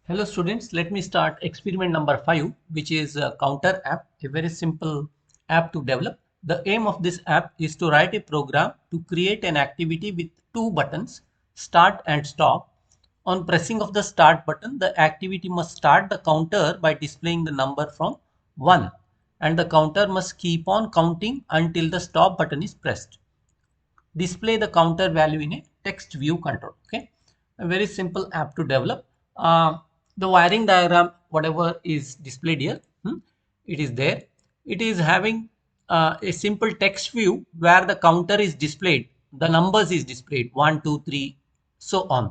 Hello students, let me start experiment number 5, which is a counter app, a very simple app to develop. The aim of this app is to write a program to create an activity with two buttons, start and stop. On pressing of the start button, the activity must start the counter by displaying the number from 1, and the counter must keep on counting until the stop button is pressed. Display the counter value in a text view control. Okay, a very simple app to develop. The wiring diagram, whatever is displayed here, it is there. It is having a simple text view where the counter is displayed, the numbers is displayed 1 2 3 so on.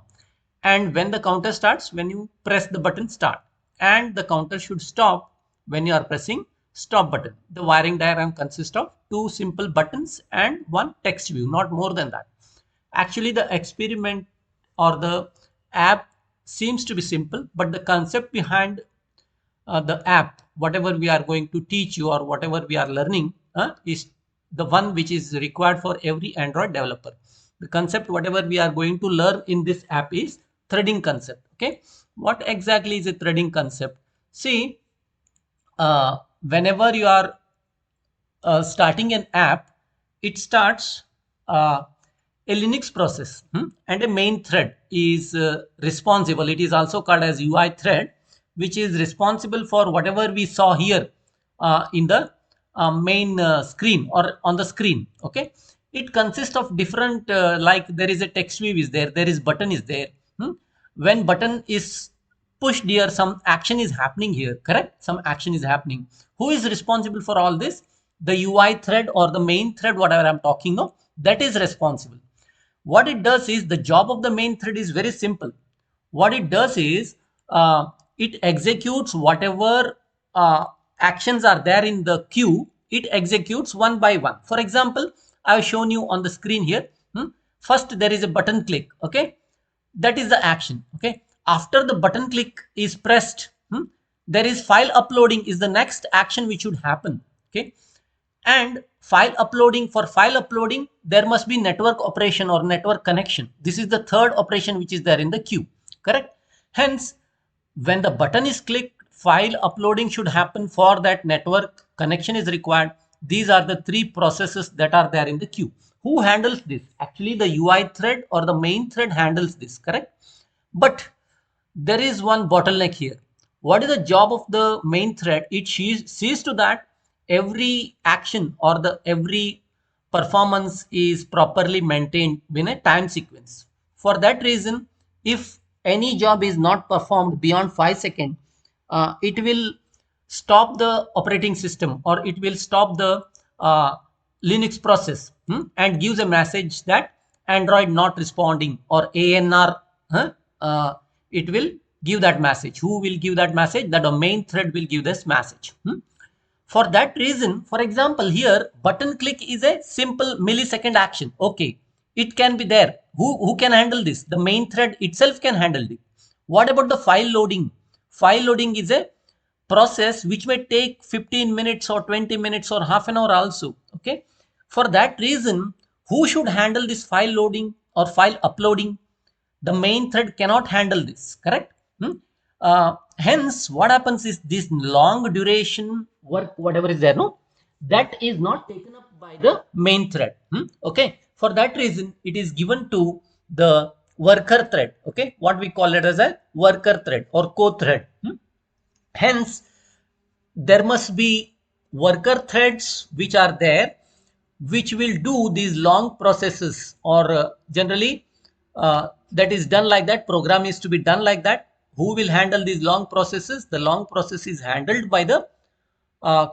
And when the counter starts, when you press the button start, and the counter should stop when you are pressing stop button. The wiring diagram consists of two simple buttons and one text view, not more than that. Actually, the experiment or the app seems to be simple, but the concept behind the app, whatever we are going to teach you or whatever we are learning, is the one which is required for every Android developer. The concept, whatever we are going to learn in this app, is threading concept. Okay, what exactly is a threading concept? See, whenever you are starting an app, it starts a Linux process, and a main thread is responsible. It is also called as UI thread, which is responsible for whatever we saw here in the main screen or on the screen. Okay, it consists of different, like there is a text view is there, there is button is there. When button is pushed here, some action is happening here, correct? Some action is happening. Who is responsible for all this? The UI thread or the main thread, whatever I'm talking of, that is responsible. What it does is, the job of the main thread is very simple. What it does is, it executes whatever actions are there in the queue. It executes one by one. For example, I have shown you on the screen here. First, there is a button click. Okay, that is the action. Okay, after the button click is pressed, there is file uploading is the next action which should happen. Okay, and file uploading, for file uploading there must be network operation or network connection. This is the third operation which is there in the queue, correct? Hence, when the button is clicked, file uploading should happen. For that, network connection is required. These are the three processes that are there in the queue. Who handles this? Actually, the UI thread or the main thread handles this, correct? But there is one bottleneck here. What is the job of the main thread? It sees to that every action or the every performance is properly maintained in a time sequence. For that reason, if any job is not performed beyond 5 seconds, it will stop the operating system, or it will stop the Linux process, and gives a message that Android not responding, or ANR. It will give that message. Who will give that message? The domain thread will give this message. For that reason, for example, here button click is a simple millisecond action. Okay, it can be there. Who can handle this? The main thread itself can handle it. What about the file loading? File loading is a process which may take 15 minutes or 20 minutes or half an hour also. Okay, for that reason, who should handle this file loading or file uploading? The main thread cannot handle this, correct? Hence, what happens is, this long duration work, whatever is there, no, that is not taken up by the main thread. Okay, for that reason, it is given to the worker thread. Okay, what we call it as a worker thread or co-thread. Hence, there must be worker threads which are there, which will do these long processes, or generally that is done like that. Program is to be done like that. Who will handle these long processes? The long process is handled by the uh,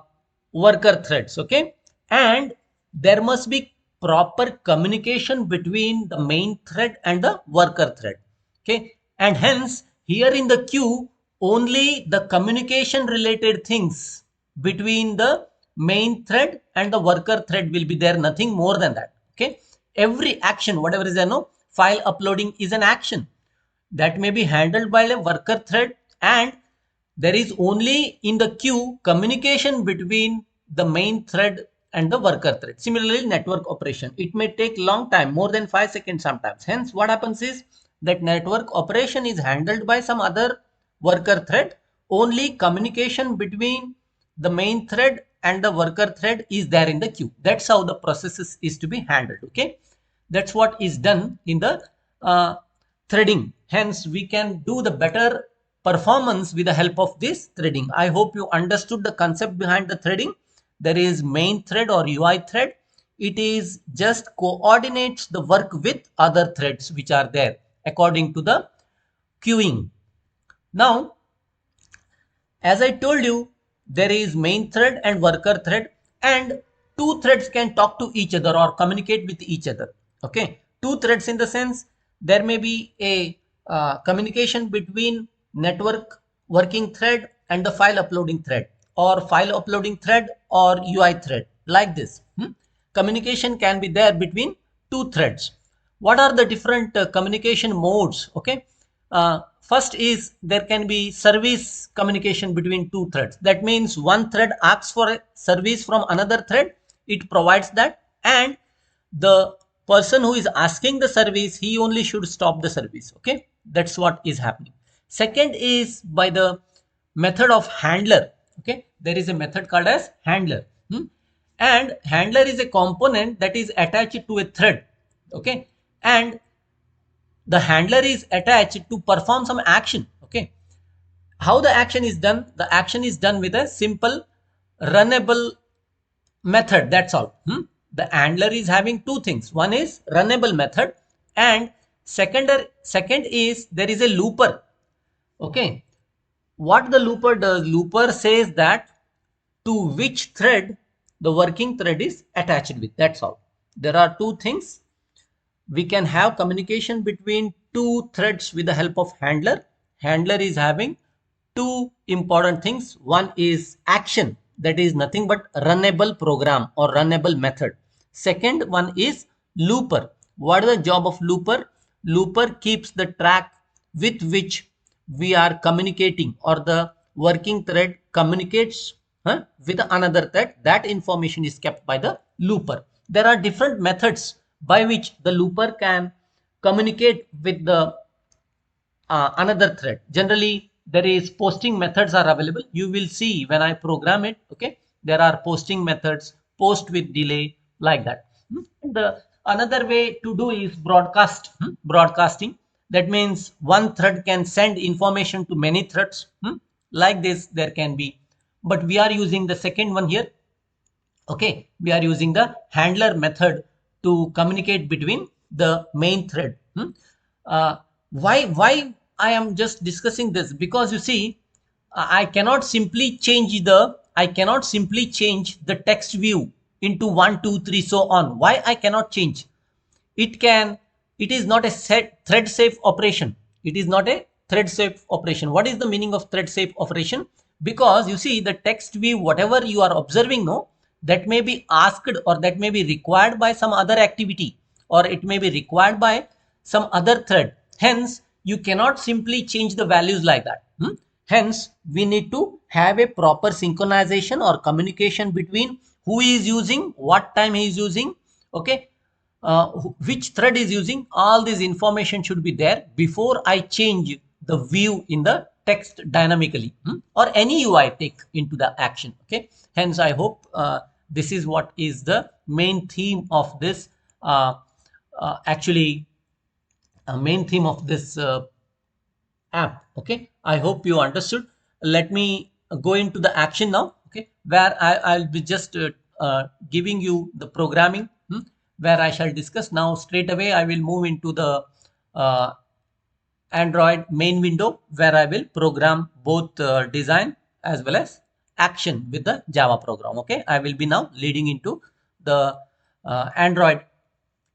worker threads. Okay, and there must be proper communication between the main thread and the worker thread. Okay, and hence here in the queue, only the communication related things between the main thread and the worker thread will be there, nothing more than that. Okay, every action, whatever is there, no, file uploading is an action that may be handled by a worker thread, and there is only in the queue communication between the main thread and the worker thread. Similarly, network operation, it may take long time, more than 5 seconds sometimes. Hence, what happens is that network operation is handled by some other worker thread, only communication between the main thread and the worker thread is there in the queue. That's how the process is to be handled. Okay, that's what is done in the threading. Hence, we can do the better performance with the help of this threading. I hope you understood the concept behind the threading. There is main thread or UI thread. It is just coordinates the work with other threads which are there according to the queuing. Now, as I told you, there is main thread and worker thread, and two threads can talk to each other or communicate with each other. Okay, two threads in the sense there may be a communication between network working thread and the file uploading thread, or file uploading thread or UI thread, like this. Communication can be there between two threads. What are the different communication modes? Okay, first is there can be service communication between two threads. That means one thread asks for a service from another thread, it provides that, and the person who is asking the service, he only should stop the service. Okay, that's what is happening. Second is by the method of handler. Okay, there is a method called as handler. And handler is a component that is attached to a thread. Okay, and the handler is attached to perform some action. Okay, how the action is done? The action is done with a simple runnable method. That's all. The handler is having two things. One is runnable method, and second is there is a looper. Okay, what the looper does? Looper says that to which thread the working thread is attached with. That's all. There are two things. We can have communication between two threads with the help of handler. Handler is having two important things. One is action, that is nothing but runnable program or runnable method. Second one is looper. What is the job of looper? Looper keeps the track with which we are communicating, or the working thread communicates with another thread. That information is kept by the looper. There are different methods by which the looper can communicate with the another thread. Generally, there is posting methods are available. You will see when I program it. Okay, there are posting methods, post with delay, like that. The another way to do is broadcasting. That means one thread can send information to many threads. Like this, there can be, but we are using the second one here. Okay, we are using the handler method to communicate between the main thread. Why I am just discussing this? Because you see, I cannot simply change the text view into 1 2 3 so on. Why I cannot change? It is not a thread safe operation. It is not a thread safe operation. What is the meaning of thread safe operation? Because you see, the text view, whatever you are observing, no, that may be asked or that may be required by some other activity, or it may be required by some other thread. Hence, you cannot simply change the values like that. Hence, we need to have a proper synchronization or communication between who is using, what time he is using, okay, which thread is using. All this information should be there before I change the view in the text dynamically, or any UI take into the action. Okay, hence I hope this is what is the main theme of this actually main theme of this app. Okay, I hope you understood. Let me go into the action now. Okay, where I'll be just giving you the programming, where I shall discuss. Now straight away I will move into the uh, Android main window, where I will program both design as well as action with the Java program. Okay, I will be now leading into the Android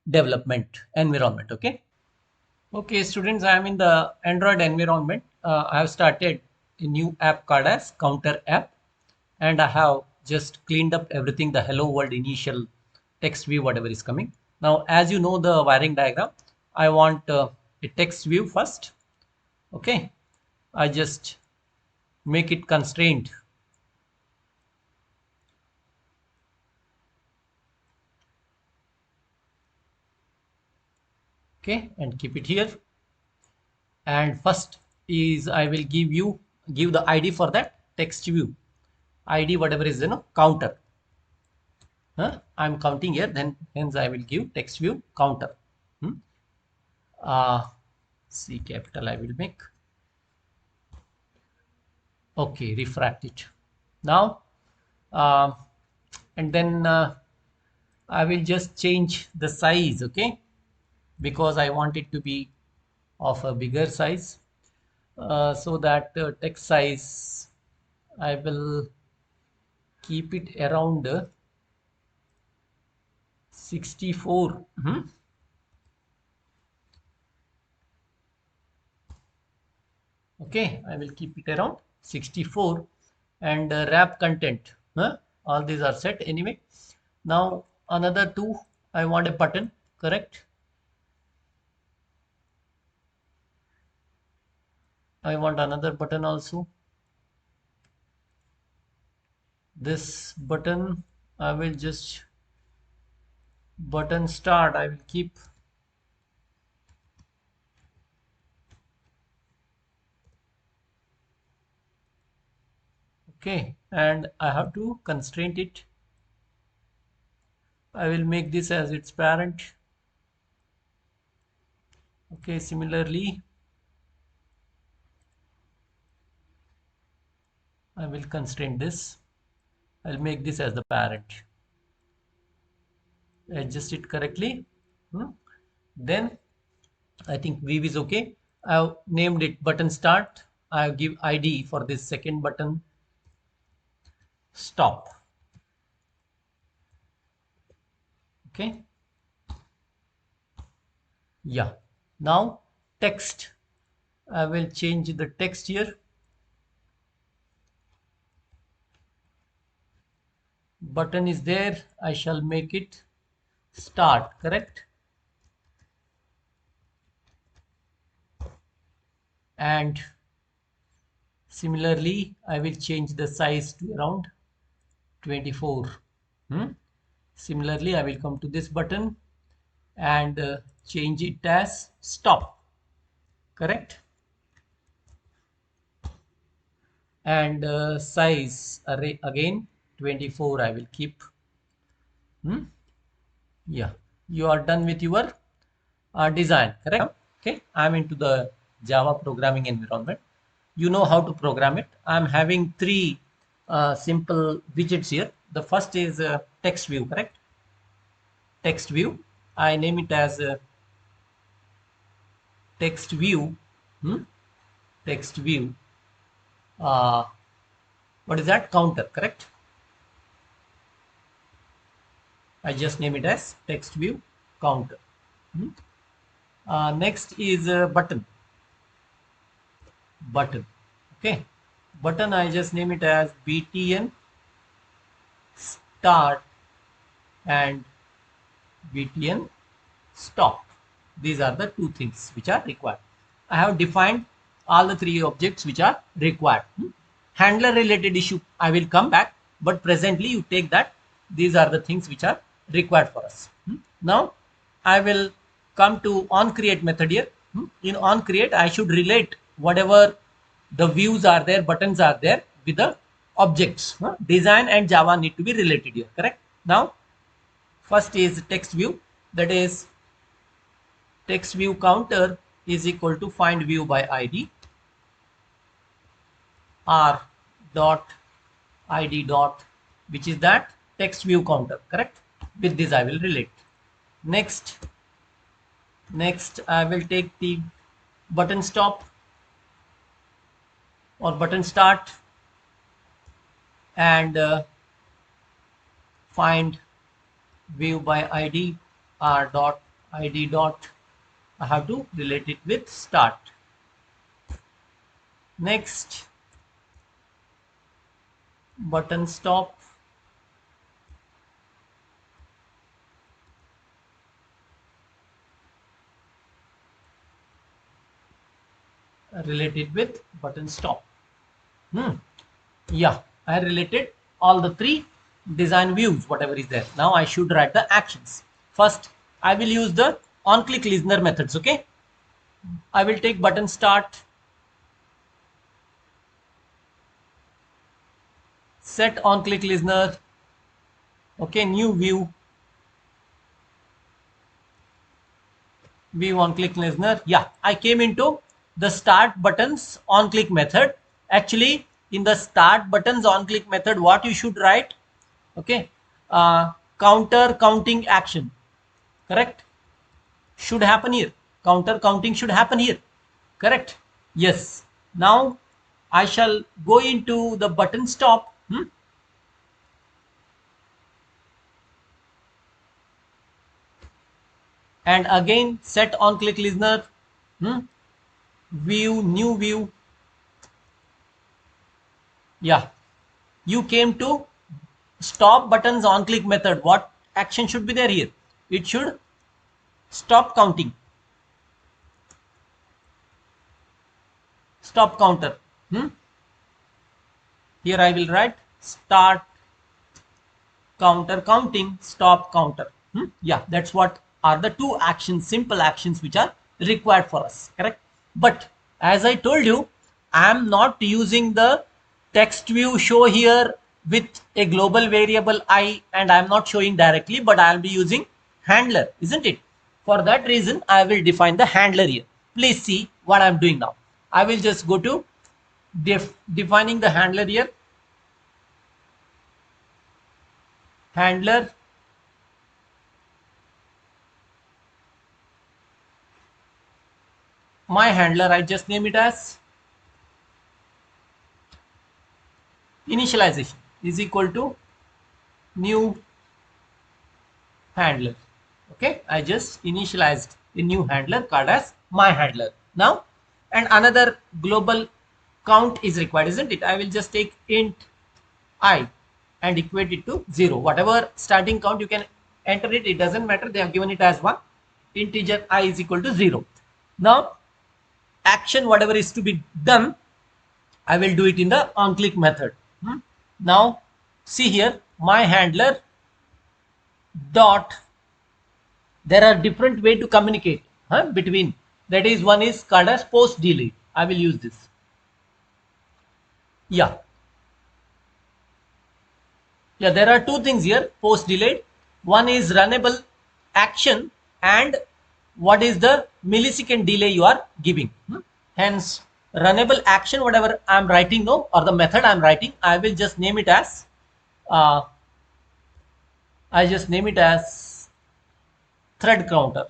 development environment. Okay, students, I am in the Android environment. I have started a new app called as Counter app, and I have just cleaned up everything, the hello world initial text view, whatever is coming. Now, as you know the wiring diagram, I want a text view first. Okay, I just make it constrained. Okay, and keep it here. And first is I will give the ID for that text view. ID whatever is counter. I'm counting here, then hence I will give text view counter. Hmm? C capital I will make. Okay, refract it. Now, and then I will just change the size, okay, because I want it to be of a bigger size, so that text size I will keep it around 64. Okay, I will keep it around 64, and wrap content, all these are set anyway. Now another two, I want a button, correct? I want another button also. This button I will just button start I will keep. Okay, and I have to constrain it. I will make this as its parent. Okay, similarly I will constrain this. I'll make this as the parent. Adjust it correctly. Then I think Weave is okay. I've named it button start. I give ID for this second button stop. Okay. Yeah. Now text. I will change the text here. Button is there. I shall make it start, correct? And similarly, I will change the size to around 24. Similarly, I will come to this button and change it as stop, correct? And size array again 24 I will keep. Yeah, you are done with your design, correct? Okay, I'm into the Java programming environment. You know how to program it. I'm having three simple widgets here. The first is text view, correct? Text view. I name it as text view. Text view. What is that? Counter, correct? I just name it as text view counter. Next is button. Button. Okay. Button I just name it as btn start and btn stop. These are the two things which are required. I have defined all the three objects which are required. Handler related issue I will come back, but presently you take that these are the things which are required for us. Now I will come to onCreate method here. In onCreate I should relate whatever the views are there, buttons are there with the objects. Design and Java need to be related here, correct? Now first is text view, that is text view counter is equal to find view by id r dot id dot, which is that text view counter, correct? With this I will relate. Next I will take the button stop or button start and find view by id r dot id dot. I have to relate it with start. Next button stop related with button stop. Yeah, I related all the three design views, whatever is there. Now I should write the actions. First, I will use the on-click listener methods. Okay, I will take button start set on click listener. Okay, new view on click listener. Yeah, I came into the start buttons on click method. Actually, in the start buttons on click method, what you should write? Okay, counter counting action, correct? Should happen here. Counter counting should happen here, correct? Yes. Now I shall go into the button stop. And again set on click listener. View, new view. Yeah, you came to stop buttons on click method. What action should be there here? It should stop counting, stop counter. Here I will write start counter counting, stop counter. Yeah, that's what are the two actions, simple actions which are required for us, correct? But as I told you, I am not using the text view show here with a global variable I, and I am not showing directly, but I will be using handler, isn't it? For that reason, I will define the handler here. Please see what I am doing now. I will just go to defining the handler here. Handler, my handler, I just name it as initialization is equal to new handler. Okay, I just initialized a new handler called as my handler now, and another global count is required, isn't it? I will just take int I and equate it to 0. Whatever starting count you can enter it, it doesn't matter, they have given it as 1. Integer I is equal to 0. Now action whatever is to be done, I will do it in the on click method. Now see here, my handler dot, there are different way to communicate between, that is, one is called as post delete. I will use this. Yeah, there are two things here, post delete. One is runnable action, and what is the millisecond delay you are giving. Hence runnable action, whatever I am writing now, or the method I am writing, I will just name it as thread counter,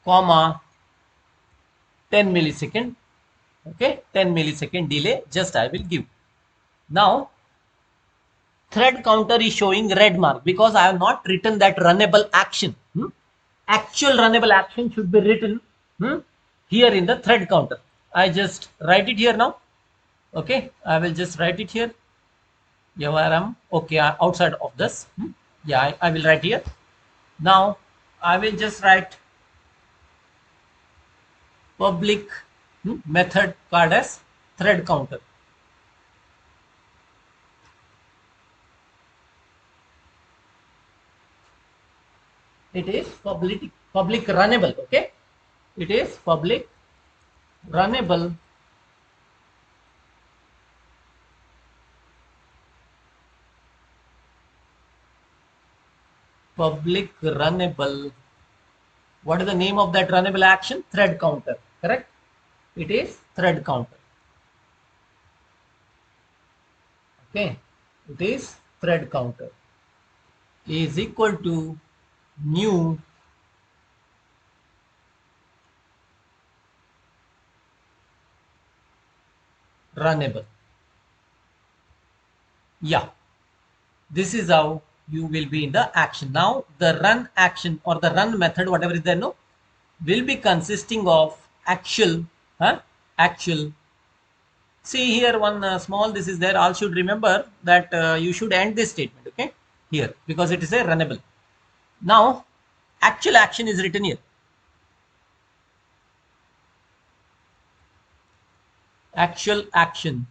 comma 10 millisecond. Okay, 10 millisecond delay just I will give. Now thread counter is showing red mark because I have not written that runnable action. Actual runnable action should be written here in the thread counter. I just write it here now. Okay, I will just write it here. Yeah, where I'm okay, outside of this. Yeah, I will write here. Now I will just write public method called as thread counter. It is public runnable. Okay, it is public runnable what is the name of that runnable action? Thread counter, correct? It is thread counter. Okay, it is thread counter is equal to new runnable. Yeah, this is how you will be in the action. Now the run action or the run method, whatever is there, no, will be consisting of actual. See here, one small this is there. All should remember that you should end this statement. Okay, here, because it is a runnable. Now actual action is written here. Actual action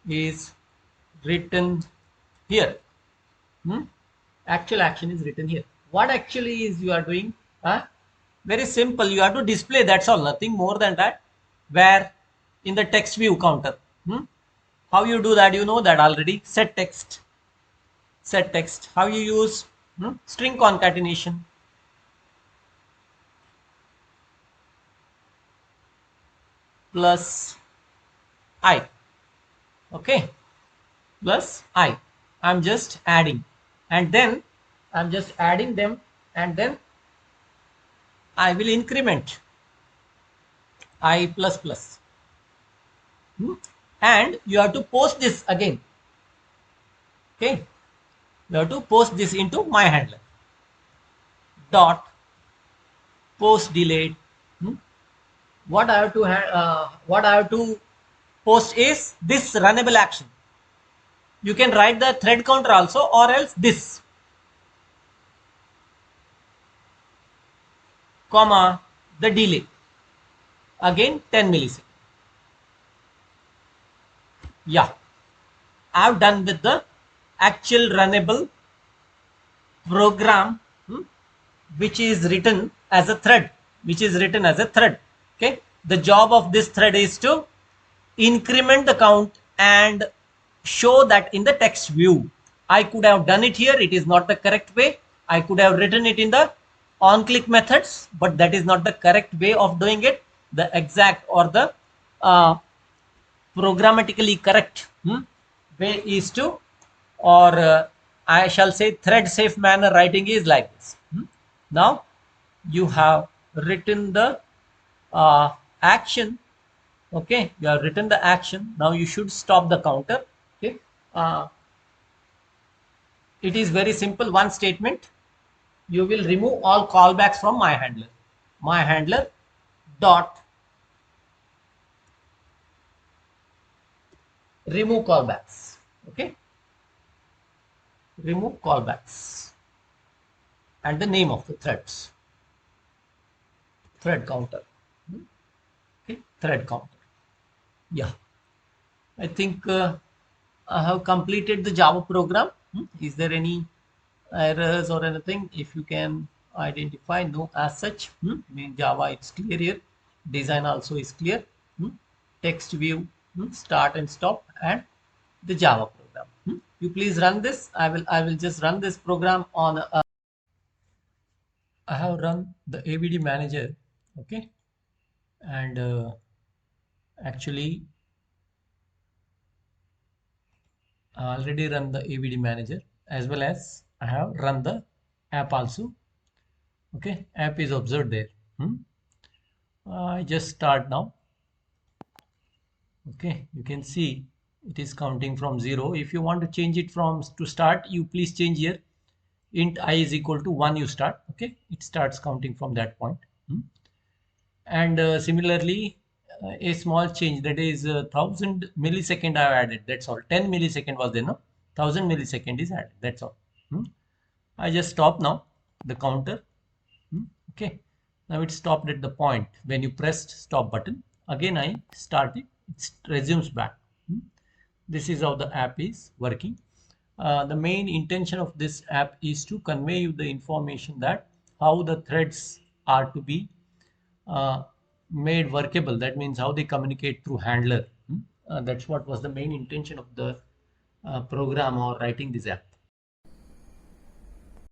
is written here. Actual action is written here. What actually is you are doing? Very simple. You have to display. That's all. Nothing more than that. Where in the text view counter. How you do that? You know that already. Set text. Set text. How you use string concatenation. Plus I. Okay. Plus I. I'm just adding. And then I'm just adding them, and then I will increment I plus plus. And you have to post this again. Okay. You have to post this into my handler. Dot post delayed. What I have to post is this runnable action. You can write the thread counter also, or else this, comma, the delay, again 10 milliseconds. Yeah, I've done with the actual runnable program, which is written as a thread, Okay, the job of this thread is to increment the count and show that in the text view. I could have done it here. It is not the correct way. I could have written it in the on click methods, but that is not the correct way of doing it. The exact or the programmatically correct way is to, or I shall say thread safe manner writing is like this. Now you have written the action. Okay, you have written the action. Now you should stop the counter. Okay, it is very simple, one statement. You will remove all callbacks from my handler. My handler dot remove callbacks. Okay, remove callbacks and the name of the threads. Thread counter. Okay, thread counter. Yeah, I think I have completed the Java program. Is there any errors or anything? If you can identify, no as such. In Java it's clear here. Design also is clear. Text view, start and stop, and the Java program. You please run this. I will just run this program on. I have run the AVD manager. Okay, and actually I already run the AVD manager, as well as I have run the app also. Okay, app is observed there. I just start now. Okay, you can see it is counting from 0. If you want to change it from to start, you please change here. Int I is equal to 1, you start. Okay, it starts counting from that point. And similarly, a small change, that is 1000 millisecond I have added. That's all. 10 millisecond was there, no? 1000 millisecond is added. That's all. I just stop now the counter. Okay, now it stopped at the point when you pressed stop button. Again I start it, it resumes back. This is how the app is working. The main intention of this app is to convey you the information that how the threads are to be made workable. That means how they communicate through handler. That's what was the main intention of the program or writing this app.